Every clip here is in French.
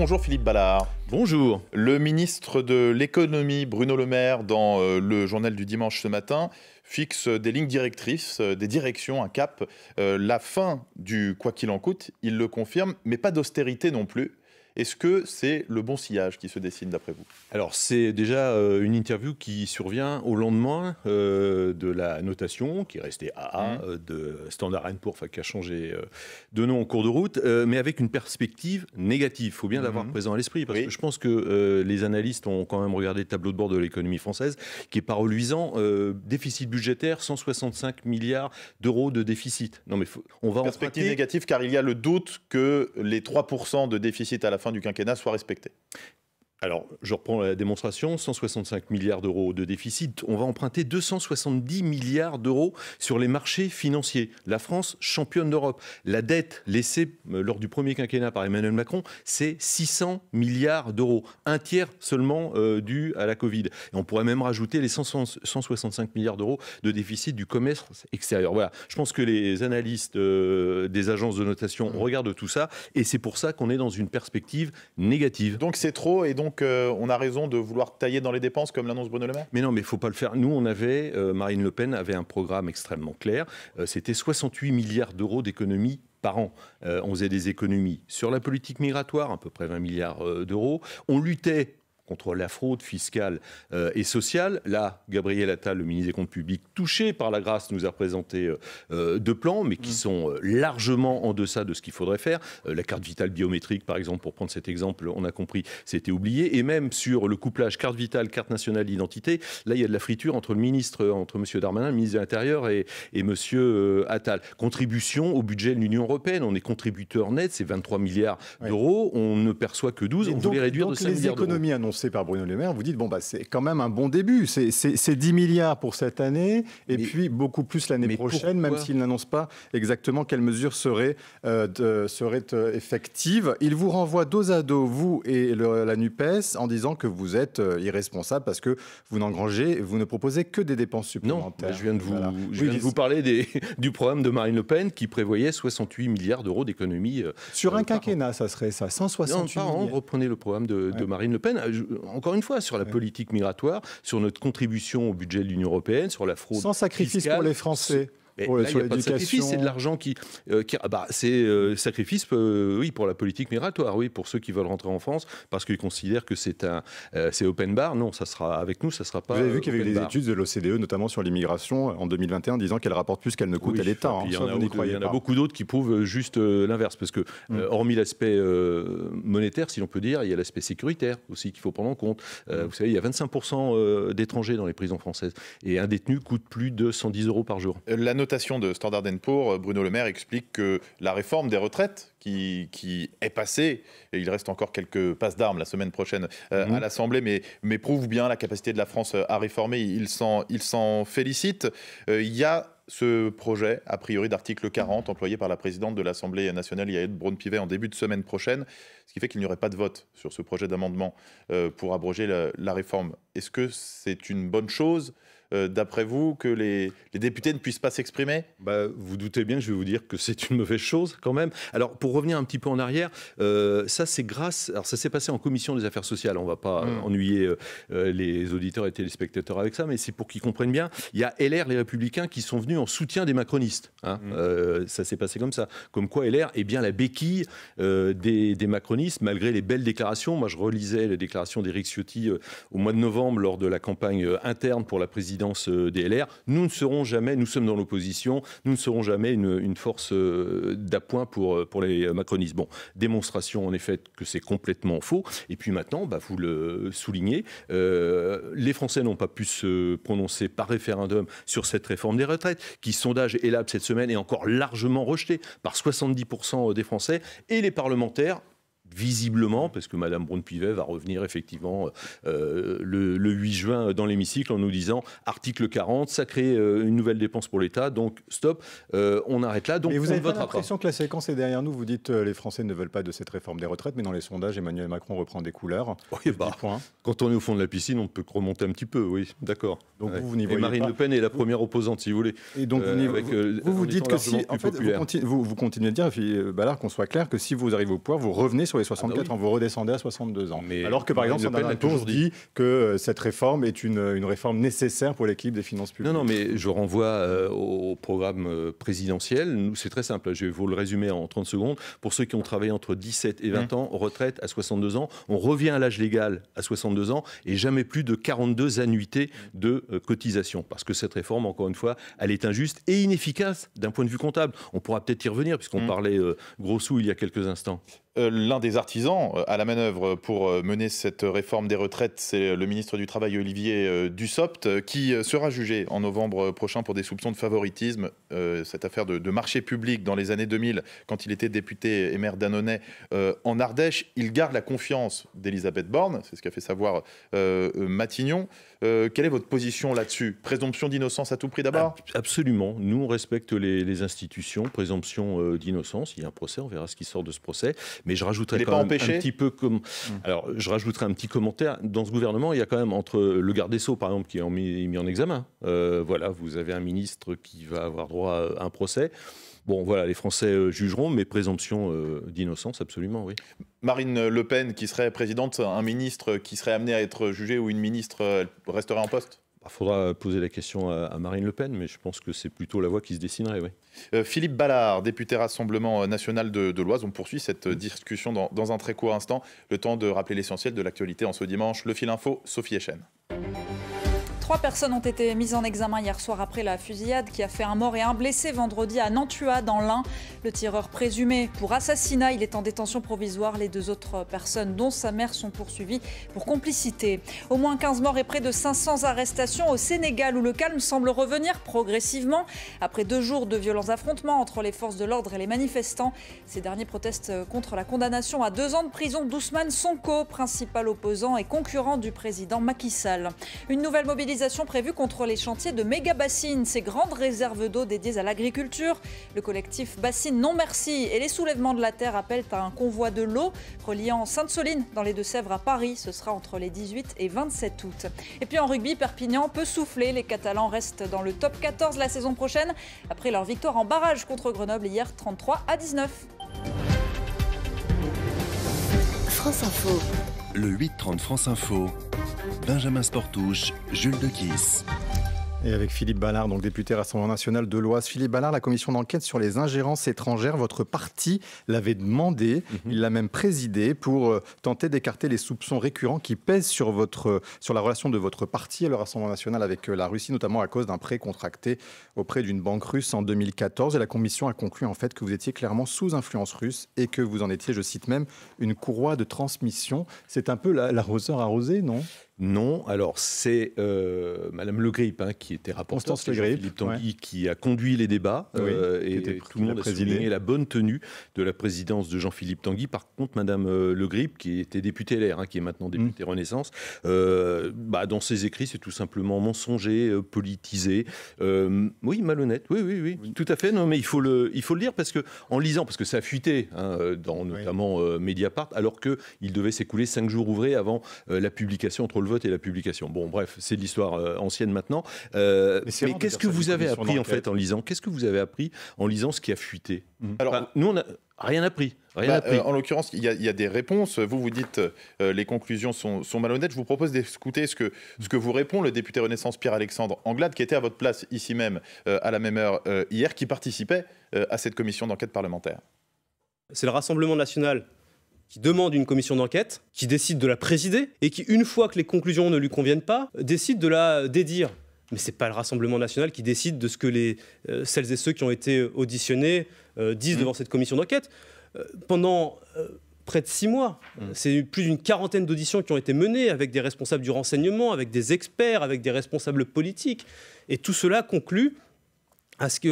Bonjour Philippe Ballard. Bonjour. Le ministre de l'économie, Bruno Le Maire, dans le journal du dimanche ce matin, fixe des lignes directrices, des directions, un cap. La fin du quoi qu'il en coûte, il le confirme, mais pas d'austérité non plus. Est-ce que c'est le bon sillage qui se dessine d'après vous? Alors c'est déjà une interview qui survient au lendemain de la notation qui est restée AA de Standard & Poor's, qui a changé de nom en cours de route, mais avec une perspective négative. Il faut bien l'avoir présent à l'esprit parce que je pense que les analystes ont quand même regardé le tableau de bord de l'économie française qui est pas reluisant. Déficit budgétaire, 165 milliards d'euros de déficit. Non mais on va perspective négative car il y a le doute que les 3% de déficit à la fin du quinquennat soit respecté. Alors, je reprends la démonstration, 165 milliards d'euros de déficit. On va emprunter 270 milliards d'euros sur les marchés financiers. La France, championne d'Europe. La dette laissée lors du premier quinquennat par Emmanuel Macron, c'est 600 milliards d'euros. Un tiers seulement dû à la Covid. Et on pourrait même rajouter les 165 milliards d'euros de déficit du commerce extérieur. Voilà. Je pense que les analystes des agences de notation regardent tout ça. Et c'est pour ça qu'on est dans une perspective négative. Donc c'est trop et donc on a raison de vouloir tailler dans les dépenses comme l'annonce Bruno Le Maire? Mais non, mais il ne faut pas le faire. Nous, Marine Le Pen avait un programme extrêmement clair. C'était 68 milliards d'euros d'économies par an. On faisait des économies sur la politique migratoire, à peu près 20 milliards d'euros. On luttait contre la fraude fiscale et sociale. Là, Gabriel Attal, le ministre des Comptes publics, touché par la grâce, nous a présenté deux plans, mais qui sont largement en deçà de ce qu'il faudrait faire. La carte vitale biométrique, par exemple, pour prendre cet exemple, on a compris, c'était oublié. Et même sur le couplage carte vitale, carte nationale d'identité, là, il y a de la friture entre M. Darmanin, le ministre de l'Intérieur, et M. Attal. Contribution au budget de l'Union européenne. On est contributeur net, c'est 23 milliards d'euros. On ne perçoit que 12. On voulait réduire de 5 milliards d'euros. Les économies par Bruno Le Maire, vous dites, c'est quand même un bon début. C'est 10 milliards pour cette année, et puis beaucoup plus l'année prochaine, même s'il n'annonce pas exactement quelles mesures seraient effectives. Il vous renvoie dos à dos, vous et la NUPES, en disant que vous êtes irresponsable parce que vous ne proposez que des dépenses supplémentaires. Non, je viens de vous parler du programme de Marine Le Pen qui prévoyait 68 milliards d'euros d'économies. Sur un quinquennat, ça serait ça, 168 milliards. Reprenez le programme de Marine Le Pen. Encore une fois, sur la politique migratoire, sur notre contribution au budget de l'Union européenne, sur la fraude sans sacrifice fiscale, pour les Français. Là, il n'y a pas de sacrifice, c'est de l'argent c'est sacrifice, oui, pour la politique migratoire, oui, pour ceux qui veulent rentrer en France, parce qu'ils considèrent que c'est open bar. Non, ça sera avec nous, ça sera pas. Vous avez vu qu'il y avait eu des études de l'OCDE, notamment sur l'immigration, en 2021, disant qu'elle rapporte plus qu'elle ne coûte à l'État. Il y en a beaucoup d'autres qui prouvent juste l'inverse, parce que hormis l'aspect monétaire, si l'on peut dire, il y a l'aspect sécuritaire aussi qu'il faut prendre en compte. Vous savez, il y a 25% d'étrangers dans les prisons françaises, et un détenu coûte plus de 110 euros par jour. La notation de Standard & Poor's, Bruno Le Maire explique que la réforme des retraites qui est passée, et il reste encore quelques passes d'armes la semaine prochaine à l'Assemblée, mais prouve bien la capacité de la France à réformer. Il s'en félicite. Il y a ce projet, a priori, d'article 40, employé par la présidente de l'Assemblée nationale, Yaël Braun-Pivet, en début de semaine prochaine, ce qui fait qu'il n'y aurait pas de vote sur ce projet d'amendement pour abroger la réforme. Est-ce que c'est une bonne chose, d'après vous, que les députés ne puissent pas s'exprimer? Vous doutez bien que je vais vous dire que c'est une mauvaise chose, quand même. Alors, pour revenir un petit peu en arrière, ça, c'est grâce... Alors, ça s'est passé en commission des affaires sociales. On ne va pas ennuyer les auditeurs et téléspectateurs avec ça, mais c'est pour qu'ils comprennent bien. Il y a LR, les Républicains, qui sont venus en soutien des macronistes. Ça s'est passé comme ça. Comme quoi, LR est bien la béquille des macronistes, malgré les belles déclarations. Moi, je relisais les déclarations d'Éric Ciotti au mois de novembre, lors de la campagne interne pour la présidence des LR. Nous ne serons jamais, nous sommes dans l'opposition, nous ne serons jamais une force d'appoint pour les macronistes. Bon, démonstration en effet que c'est complètement faux. Et puis maintenant, vous le soulignez, les Français n'ont pas pu se prononcer par référendum sur cette réforme des retraites, qui, sondage Elabe cette semaine, est encore largement rejeté par 70% des Français, et les parlementaires, visiblement, parce que Mme Braun-Pivet va revenir effectivement le 8 juin dans l'hémicycle en nous disant article 40, ça crée une nouvelle dépense pour l'État, donc stop, on arrête là. Donc mais vous avez pas l'impression que la séquence est derrière nous. Vous dites les Français ne veulent pas de cette réforme des retraites, mais dans les sondages, Emmanuel Macron reprend des couleurs. Oui, quand on est au fond de la piscine, on peut remonter un petit peu, oui, d'accord. Donc vous n'y voyez pas. Et Marine Le Pen est la première opposante, si vous voulez. Et donc vous dites que si, en fait, vous continuez de dire, Ballard, qu'on soit clair, que si vous arrivez au pouvoir, vous revenez sur les 64 ans, vous redescendez à 62 ans. Mais alors que par exemple, Standard & Poor's dit que cette réforme est une réforme nécessaire pour l'équilibre des finances publiques. Non, mais je renvoie au programme présidentiel. Nous, c'est très simple, je vais vous le résumer en 30 secondes. Pour ceux qui ont travaillé entre 17 et 20 ans, retraite à 62 ans, on revient à l'âge légal à 62 ans et jamais plus de 42 annuités de cotisation. Parce que cette réforme, encore une fois, elle est injuste et inefficace d'un point de vue comptable. On pourra peut-être y revenir, puisqu'on parlait gros sous il y a quelques instants. L'un des artisans à la manœuvre pour mener cette réforme des retraites, c'est le ministre du Travail Olivier Dussopt, qui sera jugé en novembre prochain pour des soupçons de favoritisme. Cette affaire de marché public dans les années 2000, quand il était député et maire d'Annonay en Ardèche, il garde la confiance d'Elisabeth Borne, c'est ce qu'a fait savoir Matignon. Quelle est votre position là-dessus? Présomption d'innocence à tout prix d'abord? Absolument. Nous, on respecte les institutions. Présomption d'innocence. Il y a un procès, on verra ce qui sort de ce procès. Mais je rajouterais quand même un petit peu comme. Alors, je rajouterai un petit commentaire. Dans ce gouvernement, il y a quand même entre le garde des Sceaux, par exemple, qui est mis en examen. Voilà, vous avez un ministre qui va avoir droit à un procès. Bon, voilà, les Français jugeront, mais présomption d'innocence, absolument, oui. Marine Le Pen, qui serait présidente, un ministre qui serait amené à être jugé ou une ministre resterait en poste? Il faudra poser la question à Marine Le Pen, mais je pense que c'est plutôt la voie qui se dessinerait, oui. Philippe Ballard, député Rassemblement national de l'Oise. On poursuit cette discussion dans un très court instant. Le temps de rappeler l'essentiel de l'actualité en ce dimanche. Le fil info, Sophie Echen. 3 personnes ont été mises en examen hier soir après la fusillade qui a fait un mort et un blessé vendredi à Nantua dans l'Ain. Le tireur présumé pour assassinat, il est en détention provisoire. Les 2 autres personnes, dont sa mère, sont poursuivies pour complicité. Au moins 15 morts et près de 500 arrestations au Sénégal, où le calme semble revenir progressivement. Après 2 jours de violents affrontements entre les forces de l'ordre et les manifestants, ces derniers protestent contre la condamnation à 2 ans de prison d'Ousmane Sonko, principal opposant et concurrent du président Macky Sall. Une nouvelle mobilisation prévue contre les chantiers de méga-bassines, ces grandes réserves d'eau dédiées à l'agriculture. Le collectif Bassines Non Merci et les soulèvements de la terre appellent à un convoi de l'eau reliant Sainte-Soline dans les Deux-Sèvres à Paris. Ce sera entre les 18 et 27 août. Et puis en rugby, Perpignan peut souffler. Les Catalans restent dans le top 14 la saison prochaine après leur victoire en barrage contre Grenoble hier 33-19. France Info. Le 8-30 France Info. Benjamin Sportouche, Jules Dequisse. Et avec Philippe Ballard, donc député Rassemblement national de l'Oise. Philippe Ballard, la commission d'enquête sur les ingérences étrangères, votre parti l'avait demandé, il l'a même présidé pour tenter d'écarter les soupçons récurrents qui pèsent sur la relation de votre parti et le Rassemblement national avec la Russie, notamment à cause d'un prêt contracté auprès d'une banque russe en 2014. Et la commission a conclu en fait que vous étiez clairement sous influence russe et que vous en étiez, je cite même, une courroie de transmission. C'est un peu l'arroseur arrosé, non ? Non, alors c'est Madame Le Grip qui était rapporteure, Philippe Tanguy, qui a conduit les débats et tout le monde a souligné la bonne tenue de la présidence de Jean-Philippe Tanguy. Par contre, Madame Le Grip, qui était députée LR, qui est maintenant députée Renaissance, dans ses écrits, c'est tout simplement mensonger, politisé, malhonnête, oui, tout à fait. Non, mais il faut le dire parce que en lisant, parce que ça a fuité dans notamment Mediapart, alors qu'il devait s'écouler 5 jours ouvrés avant la publication, entre le vote et la publication. Bon, bref, c'est de l'histoire ancienne maintenant. Mais qu'est-ce que vous avez appris en fait en lisant ? Qu'est-ce que vous avez appris en lisant ce qui a fuité ? Alors, nous, on n'a rien appris. En l'occurrence, il y a des réponses. Vous dites les conclusions sont malhonnêtes. Je vous propose d'écouter ce que vous répond le député Renaissance Pierre-Alexandre Anglade, qui était à votre place ici même à la même heure hier, qui participait à cette commission d'enquête parlementaire. C'est le Rassemblement national qui demande une commission d'enquête, qui décide de la présider et qui, une fois que les conclusions ne lui conviennent pas, décide de la dédire. Mais ce n'est pas le Rassemblement national qui décide de ce que celles et ceux qui ont été auditionnés disent devant cette commission d'enquête. Pendant près de 6 mois, c'est plus d'une 40aine d'auditions qui ont été menées avec des responsables du renseignement, avec des experts, avec des responsables politiques. Et tout cela conclut à ce qu'il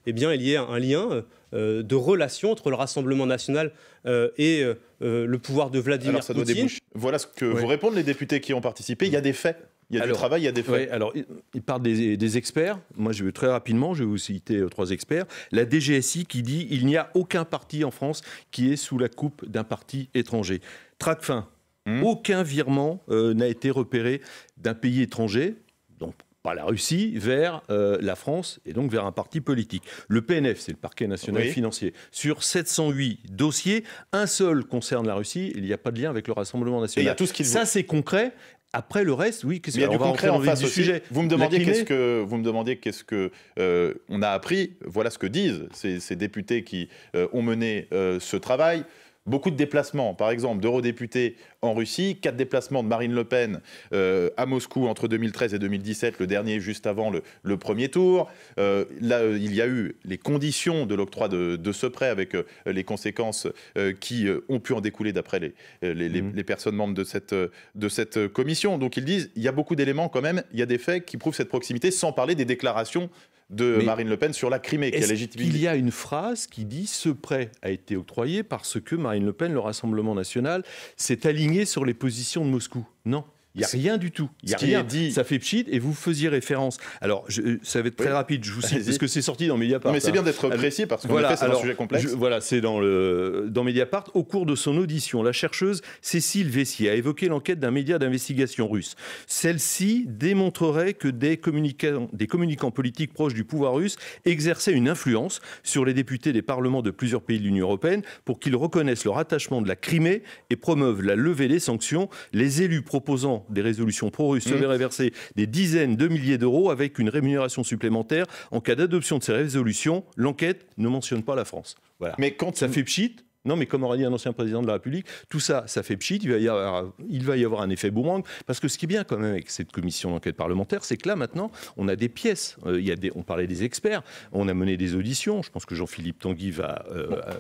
y ait un lien de relation entre le Rassemblement national et le pouvoir de Vladimir Poutine. Voilà ce que vous répondent les députés qui ont participé. Il y a des faits. Il y a du travail, il y a des faits. Alors, il parle des experts. Moi, je vais très rapidement, je vais vous citer 3 experts. La DGSI qui dit « Il n'y a aucun parti en France qui est sous la coupe d'un parti étranger ». Tracfin, aucun virement n'a été repéré d'un pays étranger. Donc, par la Russie vers la France et donc vers un parti politique. Le PNF, c'est le parquet national financier. Sur 708 dossiers, un seul concerne la Russie. Il n'y a pas de lien avec le Rassemblement national. Et il y a tout ce ça, c'est concret. Après le reste, oui, qu'est-ce qu'il y a du concret en face du sujet. Vous me demandiez qu'est-ce que on a appris. Voilà ce que disent ces députés qui ont mené ce travail. Beaucoup de déplacements, par exemple, d'eurodéputés en Russie, 4 déplacements de Marine Le Pen à Moscou entre 2013 et 2017, le dernier juste avant le premier tour. Là, il y a eu les conditions de l'octroi de ce prêt avec les conséquences qui ont pu en découler d'après les personnes membres de cette commission. Donc ils disent, il y a beaucoup d'éléments quand même, il y a des faits qui prouvent cette proximité, sans parler des déclarations de Marine Le Pen sur la Crimée, qui a légitimité. Il y a une phrase qui dit « Ce prêt a été octroyé parce que Marine Le Pen, le Rassemblement national, s'est aligné sur les positions de Moscou ». Non. Il n'y a rien du tout. Il y a rien. Dit... Ça fait pchit et vous faisiez référence. Alors, ça va être très rapide, je vous cite, parce que c'est sorti dans Mediapart. Non, mais c'est bien d'être précis parce qu'en effet, c'est un sujet complexe. Voilà, c'est dans Mediapart. Au cours de son audition, la chercheuse Cécile Vessier a évoqué l'enquête d'un média d'investigation russe. Celle-ci démontrerait que des communicants politiques proches du pouvoir russe exerçaient une influence sur les députés des parlements de plusieurs pays de l'Union européenne pour qu'ils reconnaissent leur attachement de la Crimée et promeuvent la levée des sanctions. Les élus proposant des résolutions pro-russes se verraient verser des dizaines de milliers d'euros avec une rémunération supplémentaire en cas d'adoption de ces résolutions. L'enquête ne mentionne pas la France. Voilà. Mais quand ça fait pchit, non, mais comme aurait dit un ancien président de la République, tout ça, ça fait pchit, il va y avoir un effet boomerang, parce que ce qui est bien quand même avec cette commission d'enquête parlementaire, c'est que là, maintenant, on a des pièces. On parlait des experts, on a mené des auditions. Je pense que Jean-Philippe Tanguy va,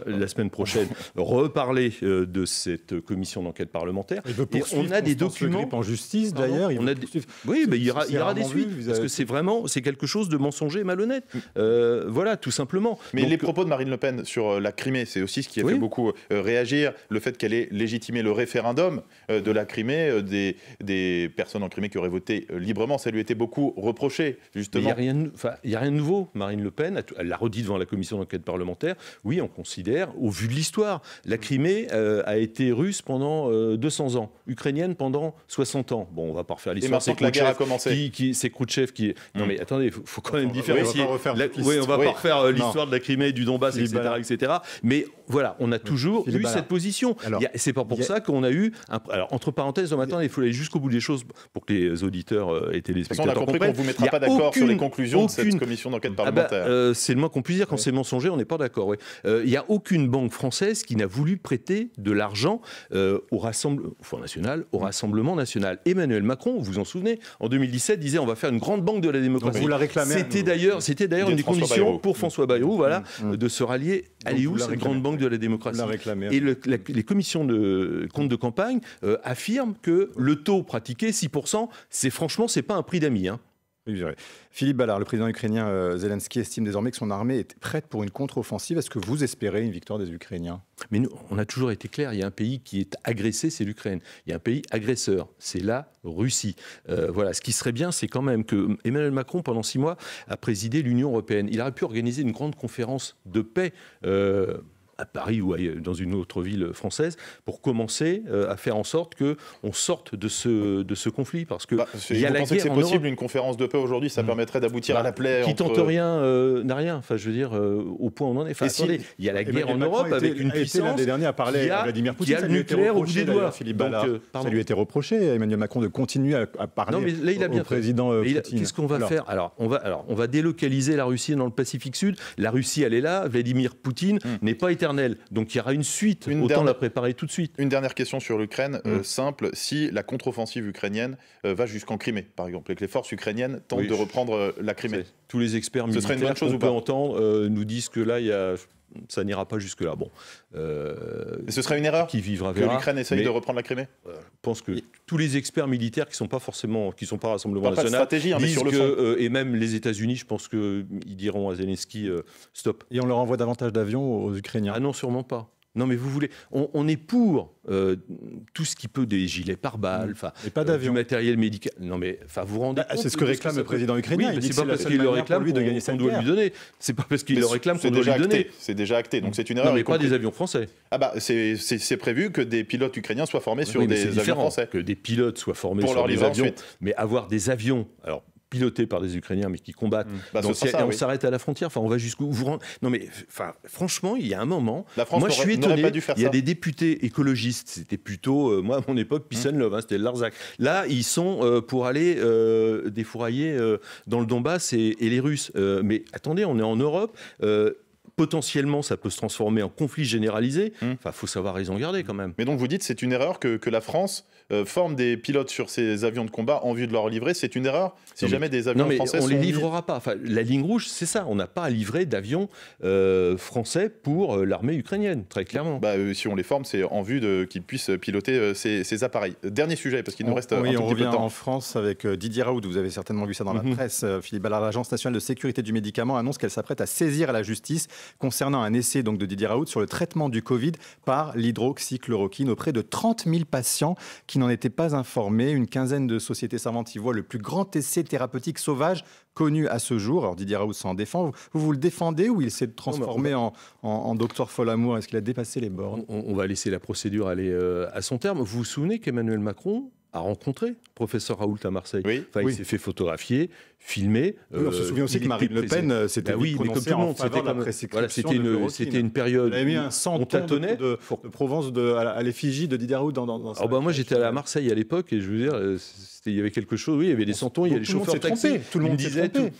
la semaine prochaine, reparler de cette commission d'enquête parlementaire. Et on a des documents en justice, d'ailleurs. Oui, mais il y aura des suites, parce que c'est quelque chose de mensonger et malhonnête. Voilà, tout simplement. Mais les propos de Marine Le Pen sur la Crimée, c'est aussi ce qui a fait beaucoup réagir, le fait qu'elle ait légitimé le référendum de la Crimée, des personnes en Crimée qui auraient voté librement, ça lui était beaucoup reproché, justement. Il n'y a rien de nouveau. Marine Le Pen, elle l'a redit devant la commission d'enquête parlementaire, oui, on considère, au vu de l'histoire, la Crimée a été russe pendant 200 ans, ukrainienne pendant 60 ans. Bon, on va pas refaire l'histoire. Et maintenant que la guerre a commencé. C'est Khrouchtchev qui... Non mais attendez, il faut quand même différencier. On va pas refaire l'histoire de la Crimée, du Donbass, etc. Mais voilà, on a toujours eu cette position. C'est pas pour ça qu'on a eu... Alors, entre parenthèses, maintenant, il faut aller jusqu'au bout des choses pour que les auditeurs et téléspectateurs comprennent. On a compris qu'on ne vous mettra pas d'accord sur les conclusions de cette commission d'enquête parlementaire. C'est le moins qu'on puisse dire. Quand c'est mensonger, on n'est pas d'accord. Il n'y a aucune banque française qui n'a voulu prêter de l'argent au Front National, au Rassemblement National. Emmanuel Macron, vous vous en souvenez, en 2017, disait on va faire une grande banque de la démocratie. Donc vous la réclamez. C'était d'ailleurs une des conditions pour François Bayrou, de se rallier. Elle est où cette grande banque de la démocratie? Et les commissions de compte de campagne affirment que le taux pratiqué, 6%, c'est pas un prix d'amis. Philippe Ballard, le président ukrainien Zelensky estime désormais que son armée est prête pour une contre-offensive. Est-ce que vous espérez une victoire des Ukrainiens? Mais nous, on a toujours été clair, il y a un pays qui est agressé, c'est l'Ukraine. Il y a un pays agresseur, c'est la Russie. Voilà, ce qui serait bien, c'est quand même que Emmanuel Macron, pendant 6 mois, a présidé l'Union européenne. Il aurait pu organiser une grande conférence de paix à Paris ou dans une autre ville française, pour commencer à faire en sorte qu'on sorte de ce conflit. Parce que il y a la guerre. C'est possible une conférence de paix aujourd'hui, ça permettrait d'aboutir à la plaie. Qui tente rien n'a rien. Enfin, je veux dire, au point où on en est. Enfin, attendez, il y a la guerre en Europe avec une puissance. L'année dernière, parlait à Vladimir Poutine. Il y a le nucléaire au bout des doigts. Philippe Ballard, ça lui a été reproché à Emmanuel Macron de continuer à parler au président Poutine. Qu'est-ce qu'on va faire? Alors, on va délocaliser la Russie dans le Pacifique Sud. La Russie, elle est là. Vladimir Poutine n'est pas éternel. Donc il y aura une suite, autant la préparer tout de suite. Une dernière question sur l'Ukraine, simple. Si la contre-offensive ukrainienne va jusqu'en Crimée, par exemple, et que les forces ukrainiennes tentent de reprendre la Crimée. Tous les experts militaires qu'on peut entendre nous disent que là, ça n'ira pas jusque-là. Bon, et ce serait une erreur qui vivra que l'Ukraine essaye de reprendre la Crimée. Je pense que tous les experts militaires qui sont pas Rassemblement National, stratégie, disent sur le fond. Et même les États-Unis, je pense qu'ils diront à Zelensky stop. Et on leur envoie davantage d'avions aux Ukrainiens? Ah non, sûrement pas. Non, mais vous voulez... On est pour tout ce qui peut, des gilets pare-balles, du matériel médical. Non, mais vous rendez compte... C'est ce que réclame le président ukrainien. Oui, c'est pas parce qu'il le réclame qu'on doit lui donner. C'est pas parce qu'il le réclame qu'on doit lui donner. C'est déjà acté, donc c'est une erreur. Non, mais pas des avions français. C'est prévu que des pilotes ukrainiens soient formés sur des avions français. Que des pilotes soient formés sur des avions, mais avoir des avions... Alors, pilotés par des Ukrainiens, mais qui combattent. Donc, on s'arrête à la frontière. Enfin, on va jusqu'où Non, mais franchement, il y a un moment. La France moi, je suis étonné. pas dû faire il y a des députés écologistes. C'était plutôt, moi, à mon époque, Peace and Love. C'était Larzac. Là, ils sont pour aller défourailler dans le Donbass et les Russes. Mais attendez, on est en Europe. Potentiellement, ça peut se transformer en conflit généralisé. Enfin, faut savoir raison garder quand même. Mais donc, vous dites, c'est une erreur que la France forme des pilotes sur ces avions de combat en vue de leur livrer. C'est une erreur si jamais des avions français on les livrera pas. Enfin, la ligne rouge, c'est ça. On n'a pas à livrer d'avions français pour l'armée ukrainienne, très clairement. Si on les forme, c'est en vue qu'ils puissent piloter ces appareils. Dernier sujet, parce qu'il nous reste un tout petit peu de temps. On revient en France avec Didier Raoult. Vous avez certainement vu ça dans la presse. Philippe Ballard, l'Agence nationale de sécurité du médicament annonce qu'elle s'apprête à saisir la justice concernant un essai de Didier Raoult sur le traitement du Covid par l'hydroxychloroquine auprès de 30 000 patients qui n'en étaient pas informés. Une quinzaine de sociétés savantes y voient le plus grand essai thérapeutique sauvage connu à ce jour. Alors Didier Raoult s'en défend. Vous le défendez ou il s'est transformé en docteur Folamour? Est-ce qu'il a dépassé les bornes? On va laisser la procédure aller à son terme. Vous vous souvenez qu'Emmanuel Macron a rencontré professeur Raoult à Marseille. Il s'est fait photographier, filmer. On se souvient aussi que Marine Le Pen s'était prononcée en faveur de la prescription. C'était une période. Elle a mis un 100 tonnes de Provence à l'effigie de Didier Raoult dans sa... Moi, j'étais à Marseille à l'époque et je veux dire, il y avait quelque chose. Oui, il y avait des santons, il y a des chauffeurs taxis. Tout le monde s'est trompé.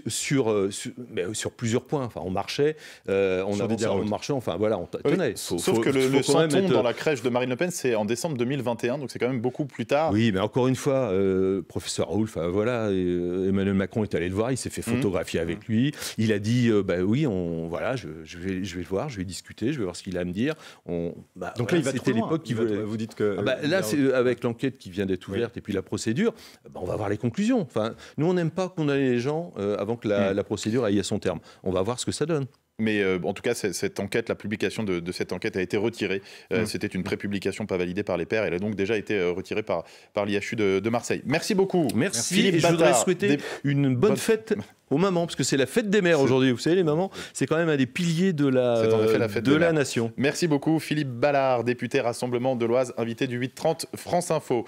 Sur plusieurs points. Enfin, on marchait, on marchait. Enfin, voilà, on tenait. Sauf que le santon dans la crèche de Marine Le Pen, c'est en décembre 2021, donc c'est quand même beaucoup plus tard. Oui, mais encore une fois, professeur Raoult, Emmanuel Macron est allé le voir, il s'est fait photographier avec lui. Il a dit, oui, je vais le voir, je vais discuter, je vais voir ce qu'il a à me dire. Donc là, il va trop loin. L'époque qui voulait. Vous dites que là, c'est avec l'enquête qui vient d'être ouverte et puis la procédure, on va voir les conclusions. Enfin, nous, on n'aime pas condamner les gens avant que la procédure aille à son terme. On va voir ce que ça donne. Mais en tout cas, cette enquête, la publication de cette enquête a été retirée. C'était une prépublication pas validée par les pairs. Elle a donc déjà été retirée par l'IHU de Marseille. Merci beaucoup. Merci. Philippe et je voudrais souhaiter une bonne fête aux mamans, parce que c'est la fête des mères aujourd'hui. Vous savez, les mamans, c'est quand même un des piliers de la nation. Merci beaucoup. Philippe Ballard, député Rassemblement de l'Oise, invité du 8-30 France Info.